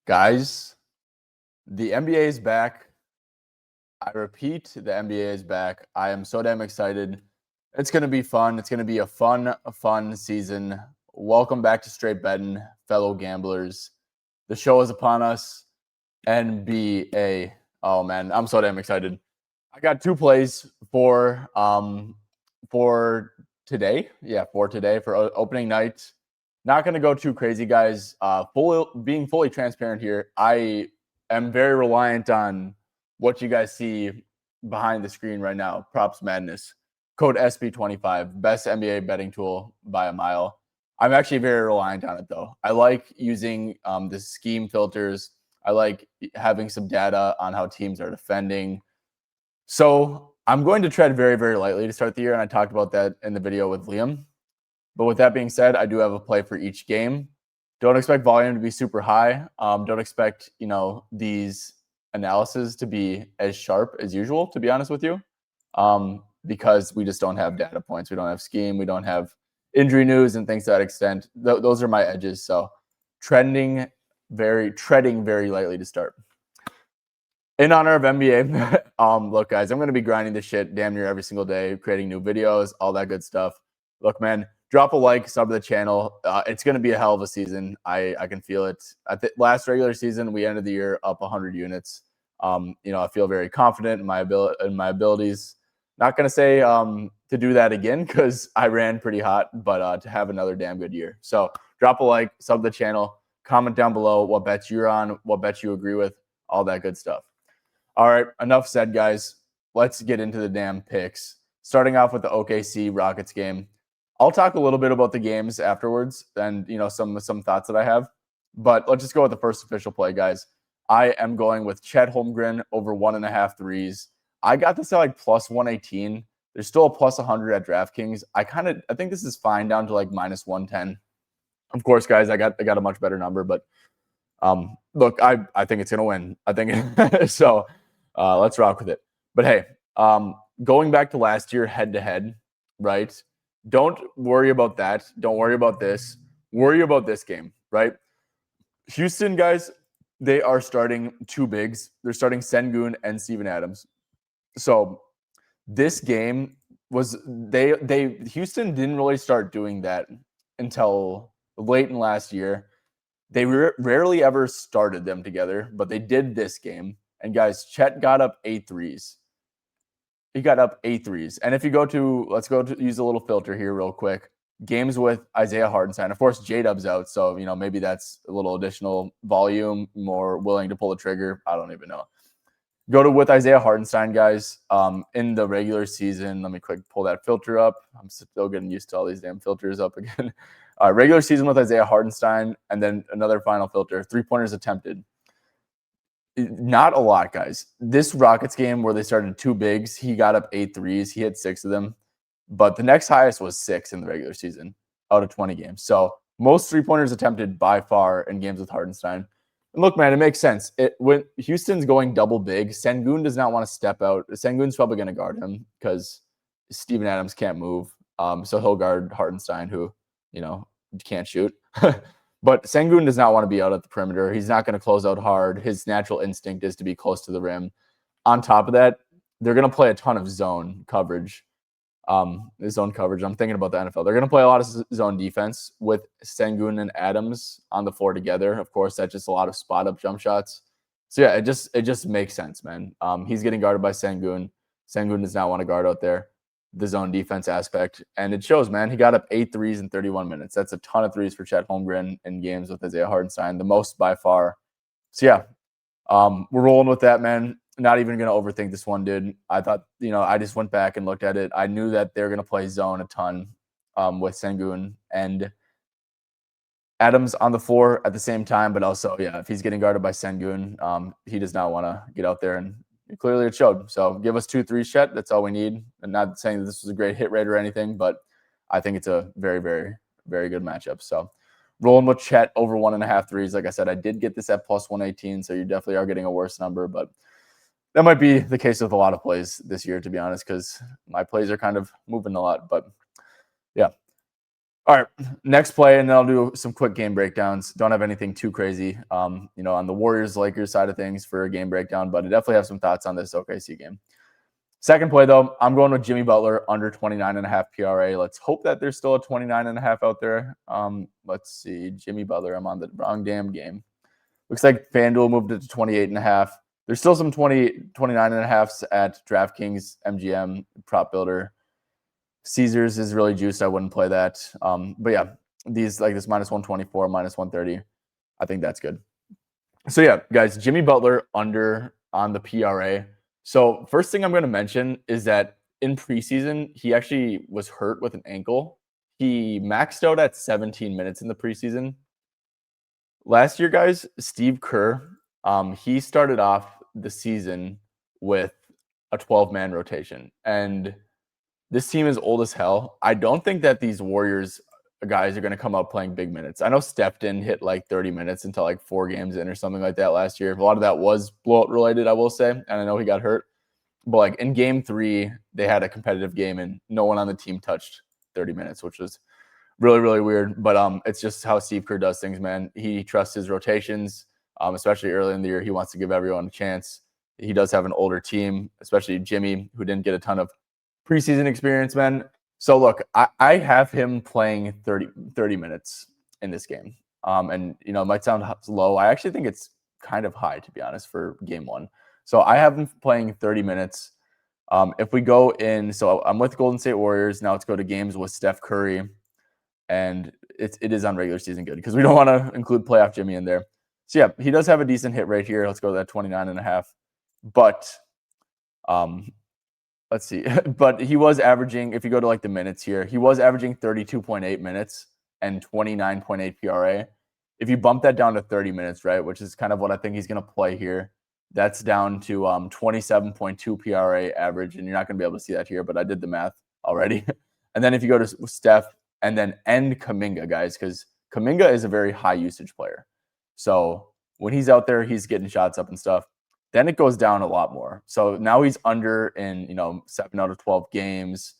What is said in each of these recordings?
Guys, the NBA is back. I repeat, the NBA is back. I am so damn excited. It's going to be fun. It's going to be a fun season. Welcome back to Straight Betting, fellow gamblers. The show is upon us. NBA. Oh man, I'm so damn excited. I got two plays for today. Yeah, for today for opening night. Not going to go too crazy, guys. Being fully transparent here, I am very reliant on what you guys see behind the screen right now. Props Madness. Code SB25, best NBA betting tool by a mile. I'm actually very reliant on it, though. I like using the scheme filters. I like having some data on how teams are defending. So I'm going to tread very, very lightly to start the year, and I talked about that in the video with Liam. But with that being said, I do have a play for each game. Don't expect volume to be super high. Don't expect, these analysis to be as sharp as usual, to be honest with you, because we just don't have data points. We don't have scheme. We don't have injury news and things to that extent. Those are my edges. So treading very lightly to start. In honor of NBA, look, guys, I'm going to be grinding this shit damn near every single day, creating new videos, all that good stuff. Look, man, drop a like, sub to the channel. It's going to be a hell of a season. I can feel it. At the last regular season, we ended the year up 100 units. I feel very confident in my abilities. Not going to say to do that again because I ran pretty hot, but to have another damn good year. So drop a like, sub the channel, comment down below what bets you're on, what bets you agree with, all that good stuff. All right, enough said, guys. Let's get into the damn picks. Starting off with the OKC Rockets game. I'll talk a little bit about the games afterwards and, some thoughts that I have. But let's just go with the first official play, guys. I am going with Chet Holmgren over 1.5 threes. I got this at like plus 118. There's still a plus 100 at DraftKings. I think this is fine down to like minus 110. Of course, guys, I got a much better number, but look, I think it's gonna win. I think so. Let's rock with it. But hey, going back to last year head to head, right? Don't worry about that. Don't worry about this. Worry about this game, right? Houston, guys, they are starting two bigs. They're starting Sengun and Steven Adams. So this game was Houston didn't really start doing that until late in last year. They rarely ever started them together, but they did this game. And guys, Chet got up 8 threes. He got up 8 threes. And if you let's go to use a little filter here real quick. Games with Isaiah Hartenstein. Of course, J-Dub's out. So, maybe that's a little additional volume, more willing to pull the trigger. I don't even know. Go to with Isaiah Hartenstein, guys, in the regular season. Let me quick pull that filter up. I'm still getting used to all these damn filters up again. Regular season with Isaiah Hartenstein, and then another final filter, 3-pointers attempted. Not a lot, guys. This Rockets game where they started two bigs, he got up 8 threes. He hit 6 of them. But the next highest was 6 in the regular season out of 20 games. So most 3-pointers attempted by far in games with Hartenstein. And look, man, it makes sense. When Houston's going double big, Sengun does not want to step out. Sengun's probably going to guard him because Steven Adams can't move. So he'll guard Hartenstein, who, can't shoot. But Sengun does not want to be out at the perimeter. He's not going to close out hard. His natural instinct is to be close to the rim. On top of that, they're going to play a ton of zone coverage. Zone coverage. I'm thinking about the NFL. They're going to play a lot of zone defense with Sengun and Adams on the floor together. Of course, that's just a lot of spot up jump shots. So yeah, it just makes sense, man. He's getting guarded by Sengun. Sengun does not want to guard out there. The zone defense aspect. And it shows, man. He got up 8 threes in 31 minutes. That's a ton of threes for Chet Holmgren in games with Isaiah Hartenstein, the most by far. So yeah, we're rolling with that, man. Not even going to overthink this one, dude. I thought, I just went back and looked at it. I knew that they're going to play zone a ton with Sengun and Adams on the floor at the same time. But also, yeah, if he's getting guarded by Sengun, he does not want to get out there, and clearly it showed. So give us 2 3s, Chet. That's all we need. And not saying that this was a great hit rate or anything, but I think it's a very, very, very good matchup. So rolling with Chet over 1.5 threes. Like I said, I did get this at plus 118, so you definitely are getting a worse number, but that might be the case with a lot of plays this year, to be honest, because my plays are kind of moving a lot. But yeah, All right, next play, and then I'll do some quick game breakdowns. Don't have anything too crazy, on the Warriors-Lakers side of things for a game breakdown, but I definitely have some thoughts on this OKC game. Second play, though, I'm going with Jimmy Butler under 29.5 PRA. Let's hope that there's still a 29.5 out there. Let's see. Jimmy Butler, I'm on the wrong damn game. Looks like FanDuel moved it to 28.5. There's still some 29.5s at DraftKings, MGM, Prop Builder. Caesars is really juiced. I wouldn't play that. But yeah, these like this minus 124, minus 130. I think that's good. So yeah, guys, Jimmy Butler under on the PRA. So first thing I'm going to mention is that in preseason, he actually was hurt with an ankle. He maxed out at 17 minutes in the preseason. Last year, guys, Steve Kerr, he started off the season with a 12-man rotation. And this team is old as hell. I don't think that these Warriors guys are going to come out playing big minutes. I know Steph didn't hit like 30 minutes until like 4 games in or something like that last year. A lot of that was blowout related, I will say. And I know he got hurt. But like in game 3, they had a competitive game and no one on the team touched 30 minutes, which was really, really weird. But it's just how Steve Kerr does things, man. He trusts his rotations, especially early in the year. He wants to give everyone a chance. He does have an older team, especially Jimmy, who didn't get a ton of preseason experience, man. So look, I have him playing 30 minutes in this game. And it might sound low. I actually think it's kind of high, to be honest, for game 1. So I have him playing 30 minutes. If we go in, so I'm with Golden State Warriors. Now let's go to games with Steph Curry. And it is on regular season good because we don't want to include playoff Jimmy in there. So yeah, he does have a decent hit rate here. Let's go to that 29.5. But let's see. But he was averaging, if you go to like the minutes here, he was averaging 32.8 minutes and 29.8 PRA. If you bump that down to 30 minutes, right, which is kind of what I think he's going to play here, that's down to 27.2 PRA average. And you're not going to be able to see that here, but I did the math already. And then if you go to Steph and then end Kuminga, guys, because Kuminga is a very high usage player. So when he's out there, he's getting shots up and stuff. Then it goes down a lot more. So now he's under in 7 out of 12 games.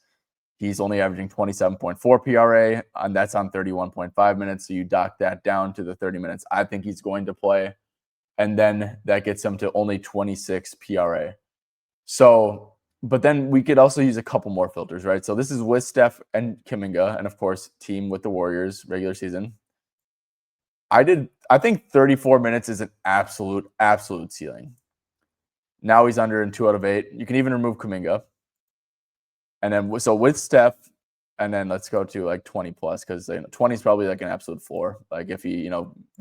He's only averaging 27.4 PRA, and that's on 31.5 minutes. So you dock that down to the 30 minutes I think he's going to play. And then that gets him to only 26 PRA. So, but then we could also use a couple more filters, right? So this is with Steph and Kuminga, and of course, team with the Warriors regular season. I think 34 minutes is an absolute ceiling. Now he's under in 2 out of 8. You can even remove Kuminga. And then, so with Steph, and then let's go to like 20 plus, because 20 is probably like an absolute floor. Like if he,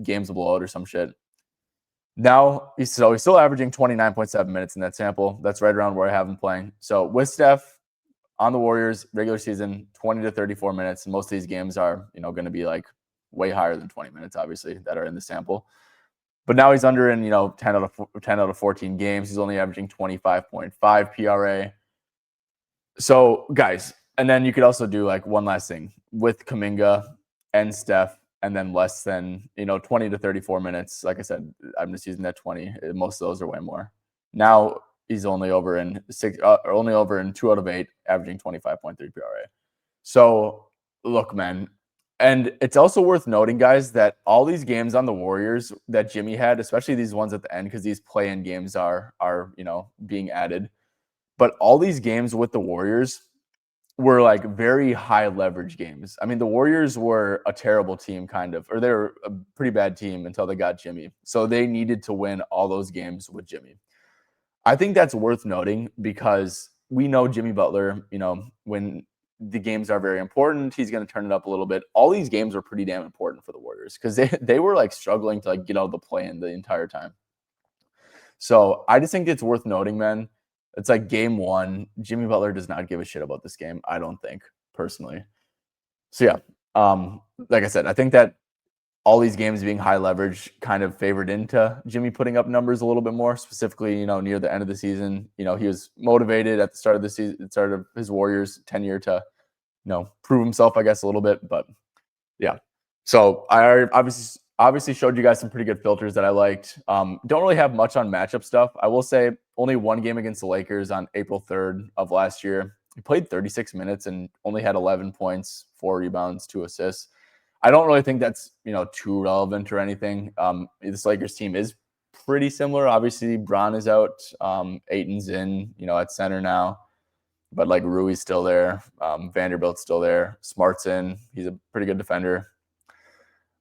games a blowout or some shit. Now he's still averaging 29.7 minutes in that sample. That's right around where I have him playing. So with Steph on the Warriors regular season, 20 to 34 minutes. And most of these games are, going to be like way higher than 20 minutes, obviously, that are in the sample. But now he's under in 10 out of 14 games. He's only averaging 25.5 PRA. So guys, and then you could also do like one last thing with Kuminga and Steph, and then less than 20 to 34 minutes. Like I said, I'm just using that 20. Most of those are way more. Now he's only over in 2 out of 8, averaging 25.3 PRA. So look, man. And it's also worth noting, guys, that all these games on the Warriors that Jimmy had, especially these ones at the end, because these play-in games are being added. But all these games with the Warriors were like very high leverage games. I mean, the Warriors were a terrible team, kind of, or they were a pretty bad team until they got Jimmy. So they needed to win all those games with Jimmy. I think that's worth noting because we know Jimmy Butler, when the games are very important, he's going to turn it up a little bit. All these games were pretty damn important for the Warriors because they were like struggling to like get out of the play-in the entire time. So I just think it's worth noting, man. It's like game 1. Jimmy Butler does not give a shit about this game, I don't think, personally. So yeah, like I said, I think that all these games being high leverage kind of favored into Jimmy putting up numbers a little bit more, specifically, near the end of the season. He was motivated at the start of the season, start of his Warriors tenure to, prove himself, I guess, a little bit. But yeah, so I obviously showed you guys some pretty good filters that I liked. Don't really have much on matchup stuff. I will say only one game against the Lakers on April 3rd of last year. He played 36 minutes and only had 11 points, 4 rebounds, 2 assists. I don't really think that's, too relevant or anything. This Lakers team is pretty similar. Obviously, Bron is out. Ayton's in, at center now. But like Rui's still there. Vanderbilt's still there. Smart's in. He's a pretty good defender.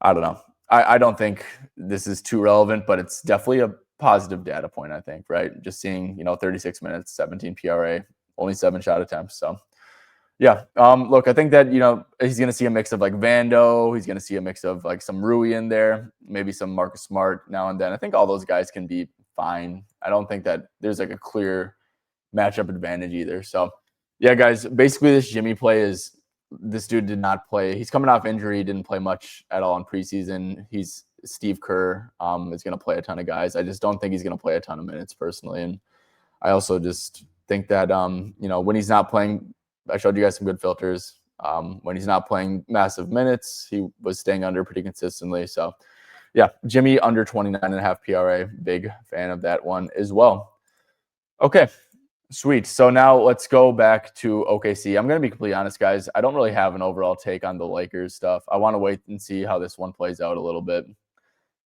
I don't know. I don't think this is too relevant, but it's definitely a positive data point, I think, right? Just seeing, 36 minutes, 17 PRA, only 7 shot attempts. So, yeah. Look, I think that, he's going to see a mix of like Vando. He's going to see a mix of like some Rui in there, maybe some Marcus Smart now and then. I think all those guys can be fine. I don't think that there's like a clear matchup advantage either. So, yeah, guys, basically this Jimmy play is this dude did not play. He's coming off injury. He didn't play much at all in preseason. He's Steve Kerr is going to play a ton of guys. I just don't think he's going to play a ton of minutes personally. And I also just think that, when he's not playing, I showed you guys some good filters. When he's not playing massive minutes, he was staying under pretty consistently. So, yeah, Jimmy under 29.5 PRA. Big fan of that one as well. Okay. Sweet. So now let's go back to OKC. I'm going to be completely honest, guys. I don't really have an overall take on the Lakers stuff. I want to wait and see how this one plays out a little bit.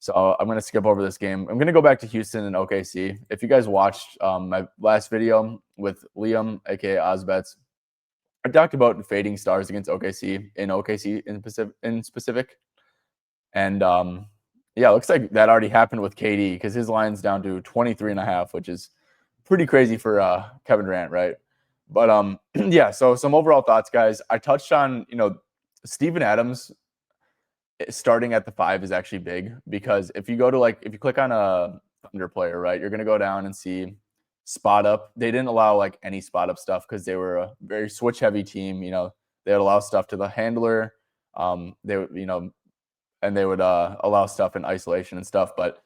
So I'm going to skip over this game. I'm going to go back to Houston and OKC. If you guys watched my last video with Liam, aka Ozbets, I talked about fading stars against OKC in specific. And yeah, it looks like that already happened with KD because his line's down to 23.5, which is pretty crazy for Kevin Durant, right? But yeah, so some overall thoughts, guys. I touched on, Steven Adams starting at the 5 is actually big because if you go to if you click on a Thunder player, right, you're going to go down and see spot up. They didn't allow any spot up stuff because they were a very switch heavy team. They would allow stuff to the handler. They would, and they would allow stuff in isolation and stuff. But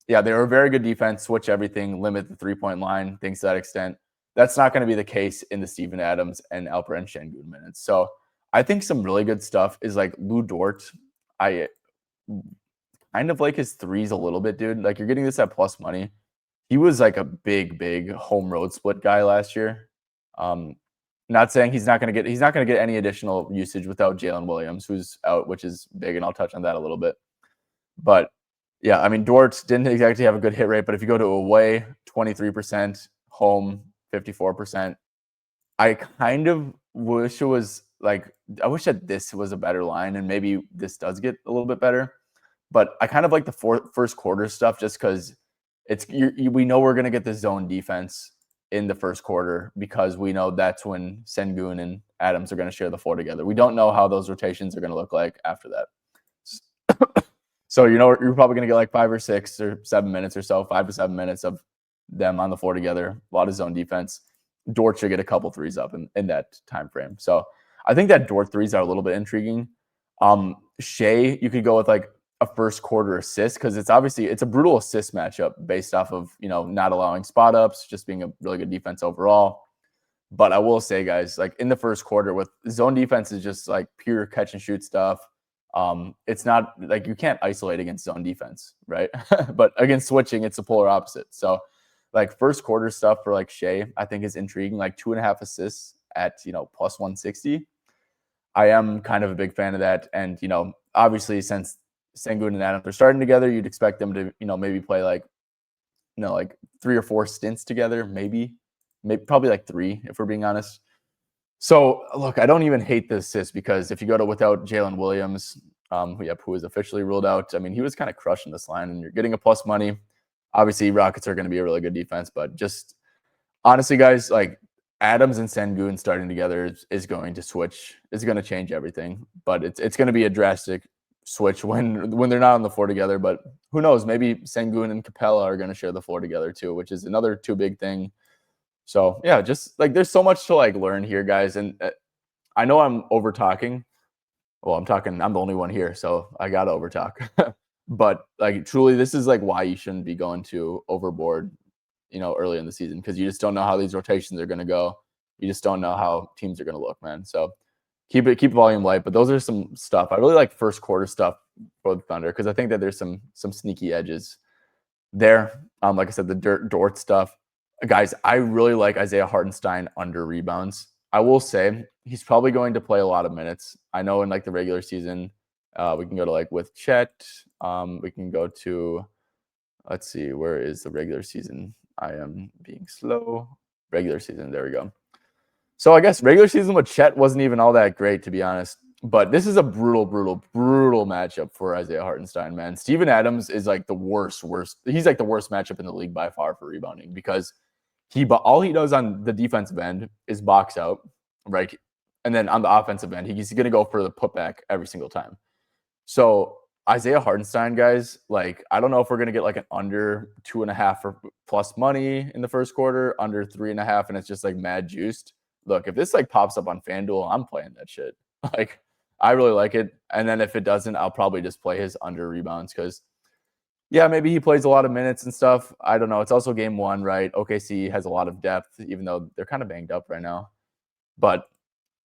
yeah, they were a very good defense, switch everything, limit the 3-point line, things to that extent. That's not going to be the case in the Steven Adams and Alperen Şengün minutes. So I think some really good stuff is like Lou Dort. I kind of like his threes a little bit, dude. Like you're getting this at plus money. He was like a big home road split guy last year. Not saying he's not going to get any additional usage without Jalen Williams, who's out, which is big, and I'll touch on that a little bit. But yeah, I mean, Dort didn't exactly have a good hit rate, but if you go to away, 23%, home, 54%. I kind of wish it was I wish that this was a better line, and maybe this does get a little bit better. But I kind of like the first quarter stuff just because we know we're going to get the zone defense in the first quarter because we know that's when Şengün and Adams are going to share the floor together. We don't know how those rotations are going to look like after that. So, you're probably going to get 5 or 6 or 7 minutes or so, 5 to 7 minutes of them on the floor together, a lot of zone defense. Dort should get a couple threes up in that time frame. So I think that Dort threes are a little bit intriguing. Shea, you could go with a first quarter assist because it's a brutal assist matchup based off of, not allowing spot ups, just being a really good defense overall. But I will say, guys, in the first quarter with zone defense is just pure catch and shoot stuff. It's not you can't isolate against zone defense, right? But against switching, it's the polar opposite. So first quarter stuff for Shea, I think is intriguing. 2.5 assists at, plus 160. I am kind of a big fan of that. And, obviously since Şengün and Adams are starting together, you'd expect them to, maybe play 3 or 4 stints together, maybe probably 3 if we're being honest. So, look, I don't even hate the assist because if you go to without Jalen Williams, who is officially ruled out, I mean, he was kind of crushing this line, and you're getting a plus money. Obviously, Rockets are going to be a really good defense, but just honestly, guys, Adams and Şengün starting together is going to switch. It's going to change everything, but it's going to be a drastic switch when they're not on the floor together. But who knows? Maybe Şengün and Capella are going to share the floor together too, which is another too big thing. So yeah, just there's so much to learn here, guys. And I know I'm over talking. Well, I'm the only one here, so I got to over talk. But truly, this is why you shouldn't be going too overboard, early in the season, because you just don't know how these rotations are going to go. You just don't know how teams are going to look, man. So keep volume light. But those are some stuff. I really like first quarter stuff for the Thunder because I think that there's some sneaky edges there. Like I said, the Dort stuff. Guys, I really like Isaiah Hartenstein under rebounds. I will say he's probably going to play a lot of minutes. I know in like the regular season, we can go to like with Chet. We can go to, let's see, where is the regular season? I am being slow. Regular season, there we go. So I guess regular season with Chet wasn't even all that great, to be honest. But this is a brutal, brutal, brutal matchup for Isaiah Hartenstein, man. Steven Adams is like the worst. He's like the worst matchup in the league by far for rebounding because all he does on the defensive end is box out, right? And then on the offensive end, he's going to go for the putback every single time. So Isaiah Hartenstein, guys, like I don't know if we're gonna get like an under 2.5 for plus money in the first quarter, under 3.5, and it's just like mad juiced. Look, if this like pops up on FanDuel, I'm playing that shit. Like I really like it. And then if it doesn't, I'll probably just play his under rebounds because yeah, maybe he plays a lot of minutes and stuff. I don't know. It's also game one, right? OKC has a lot of depth, even though they're kind of banged up right now. But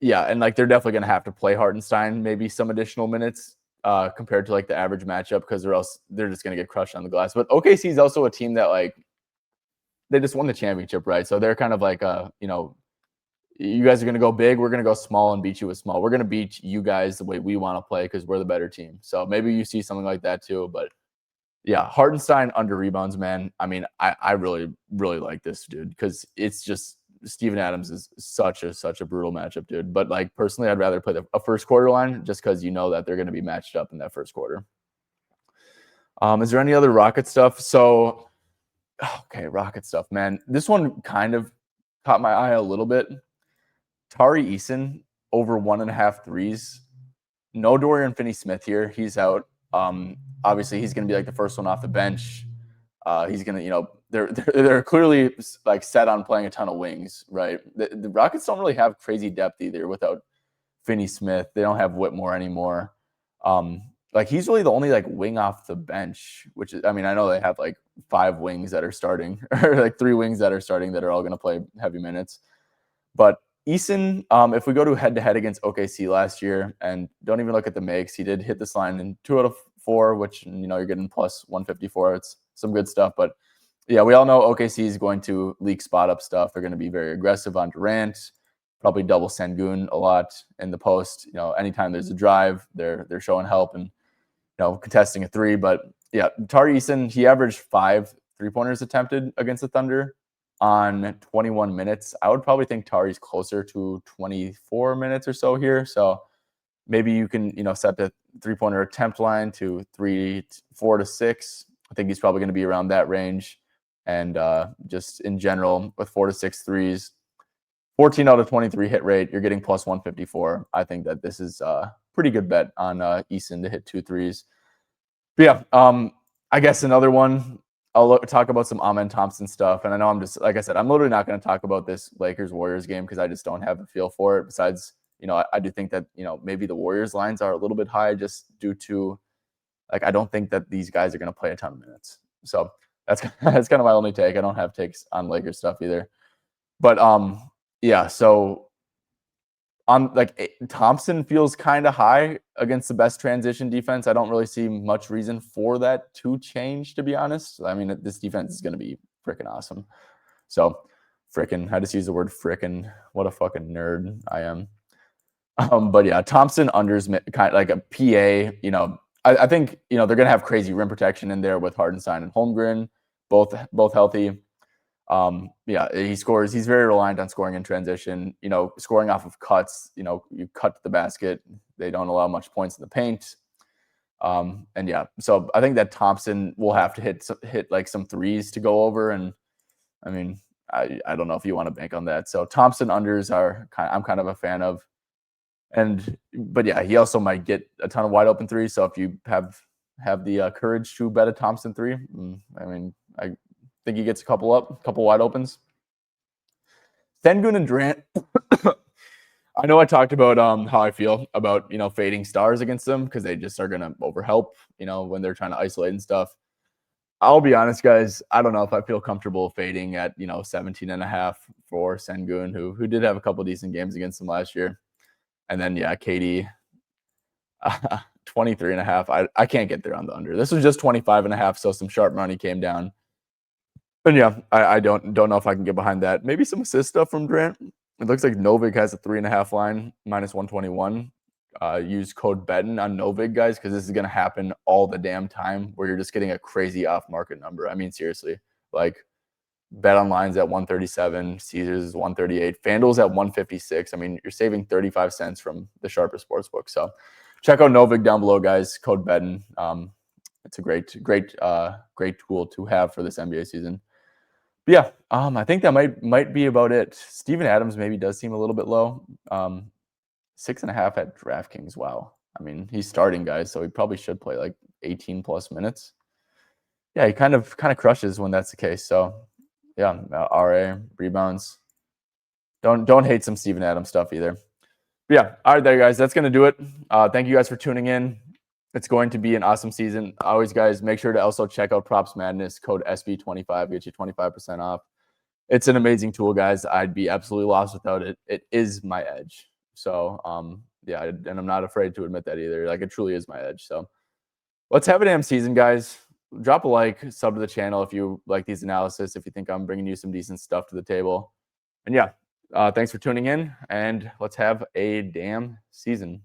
yeah, and like they're definitely gonna have to play Hartenstein maybe some additional minutes compared to like the average matchup because they're just gonna get crushed on the glass. But OKC is also a team that like they just won the championship, right? So they're kind of like you guys are gonna go big, we're gonna go small and beat you with small. We're gonna beat you guys the way we want to play because we're the better team. So maybe you see something like that too. But yeah, Hartenstein under rebounds, man. I mean, I really, really like this dude because it's just Steven Adams is such a brutal matchup, dude. But like personally, I'd rather play a first quarter line just because you know that they're going to be matched up in that first quarter. Is there any other Rocket stuff? So, okay, Rocket stuff, man. This one kind of caught my eye a little bit. Tari Eason over 1.5 threes. No Dorian Finney-Smith here. He's out. Obviously, he's going to be like the first one off the bench. He's going to, they're clearly like set on playing a ton of wings, right? The Rockets don't really have crazy depth either without Finney-Smith. They don't have Whitmore anymore. Like he's really the only like wing off the bench, which is, I mean, I know they have like 5 wings that are starting or like 3 wings that are starting that are all going to play heavy minutes. But Eason, if we go to head-to-head against OKC last year and don't even look at the makes, he did hit this line in 2 out of 4, which, you're getting plus 154. It's some good stuff. But, yeah, we all know OKC is going to leak spot-up stuff. They're going to be very aggressive on Durant, probably double Sengun a lot in the post. Anytime there's a drive, they're showing help and, contesting a 3. But, yeah, Tari Eason, he averaged 5 3-pointers attempted against the Thunder on 21 minutes. I would probably think Tari's closer to 24 minutes or so here. So maybe you can, set the 3-pointer attempt line to 4 to 6. I think he's probably going to be around that range. And just in general, with 4 to 6 threes, 14 out of 23 hit rate, you're getting plus 154. I think that this is a pretty good bet on Eason to hit 2 threes. But yeah, I guess another one, I'll talk about some Amen Thompson stuff. And I know I'm just, like I said, I'm literally not going to talk about this Lakers-Warriors game because I just don't have a feel for it. Besides, I do think that, maybe the Warriors lines are a little bit high just due to, like, I don't think that these guys are going to play a ton of minutes. So that's kind of my only take. I don't have takes on Lakers stuff either. But, yeah, so on Thompson feels kind of high against the best transition defense. I don't really see much reason for that to change, to be honest. I mean, this defense is going to be freaking awesome. So, I just use the word frickin'. What a fucking nerd I am. But yeah, Thompson unders kind of like a PA. I think they're going to have crazy rim protection in there with Hartenstein and Holmgren, both healthy. Yeah, he scores. He's very reliant on scoring in transition, scoring off of cuts, you cut to the basket. They don't allow much points in the paint. And yeah, so I think that Thompson will have to hit like some threes to go over. And I mean, I don't know if you want to bank on that. So Thompson unders I'm kind of a fan of. But yeah, he also might get a ton of wide open threes. So if you have the courage to bet a Thompson 3, I mean, I think he gets a couple wide opens. Sengun and Durant. I know I talked about how I feel about fading stars against them because they just are gonna overhelp when they're trying to isolate and stuff. I'll be honest, guys. I don't know if I feel comfortable fading at 17.5 for Sengun, who did have a couple decent games against them last year. And then yeah, KD 23.5. I can't get there on the under. This was just 25.5, so some sharp money came down. And yeah, I don't know if I can get behind that. Maybe some assist stuff from Durant. It looks like Novig has a 3.5 line, -121. Use code BETTN on Novig, guys, because this is going to happen all the damn time where you're just getting a crazy off-market number. I mean, seriously, like Bet Online's at 137, Caesars is 138, FanDuel's at 156. I mean, you're saving 35 cents from the sharpest sportsbook. So check out Novig down below, guys. Code BETTN. It's a great tool to have for this NBA season. But yeah, I think that might be about it. Steven Adams maybe does seem a little bit low. 6.5 at DraftKings. Wow. I mean, he's starting, guys, so he probably should play like 18 plus minutes. Yeah, he kind of crushes when that's the case. So yeah, RA rebounds. Don't hate some Steven Adams stuff either. But yeah, all right, there, guys. That's gonna do it. Thank you guys for tuning in. It's going to be an awesome season. Always, guys, make sure to also check out Props Madness. Code SB25 gets you 25% off. It's an amazing tool, guys. I'd be absolutely lost without it. It is my edge. So, yeah, and I'm not afraid to admit that either. Like, it truly is my edge. So, let's have a damn season, guys. Drop a like, sub to the channel if you like these analysis, if you think I'm bringing you some decent stuff to the table. And yeah, thanks for tuning in, and let's have a damn season.